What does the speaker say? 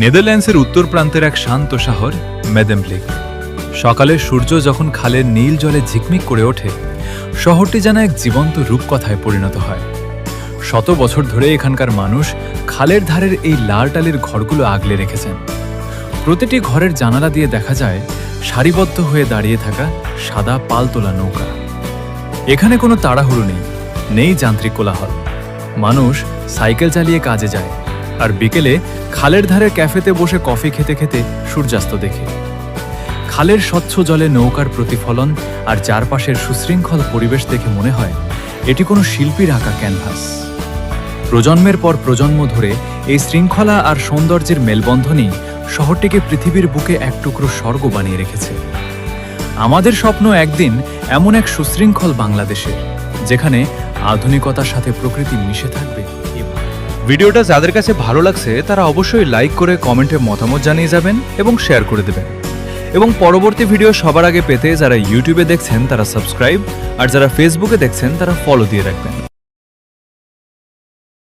নেদারল্যান্ডসের উত্তর প্রান্তের এক শান্ত শহর মেদেমব্লিক। সকালে সূর্য যখন খালের নীল জলে ঝিকমিক করে ওঠে, শহরটি যেন এক জীবন্ত রূপকথায় পরিণত হয়। শত বছর ধরে এখানকার মানুষ খালের ধারের এই লাল টালির ঘরগুলো আগলে রেখেছেন। প্রতিটি ঘরের জানালা দিয়ে দেখা যায় সারিবদ্ধ হয়ে দাঁড়িয়ে থাকা সাদা পালতোলা নৌকা। এখানে কোনো তাড়াহুড়ো নেই যান্ত্রিক কোলাহল। মানুষ সাইকেল চালিয়ে কাজে যায় আর বিকেলে খালের ধারে ক্যাফেতে বসে কফি খেতে খেতে সূর্যাস্ত দেখে। খালের স্বচ্ছ জলে নৌকার প্রতিফলন আর চারপাশের সুশৃঙ্খল পরিবেশ দেখে মনে হয় এটি কোনো শিল্পীর আঁকা ক্যানভাস। প্রজন্মের পর প্রজন্ম ধরে এই শৃঙ্খলা আর সৌন্দর্যের মেলবন্ধনই শহরটিকে পৃথিবীর বুকে এক টুকরো স্বর্গ বানিয়ে রেখেছে। আমাদের স্বপ্ন একদিন এমন এক সুশৃঙ্খল বাংলাদেশে, যেখানে আধুনিকতার সাথে প্রকৃতি মিশে থাকবে। ভিডিওটা যাদের কাছে ভালো লাগছে তারা অবশ্যই লাইক করে কমেন্টে মতামত জানিয়ে যাবেন এবং শেয়ার করে দেবেন। এবং পরবর্তী ভিডিও সবার আগে পেতে যারা ইউটিউবে দেখছেন তারা সাবস্ক্রাইব, আর যারা ফেসবুকে দেখছেন তারা ফলো দিয়ে রাখবেন।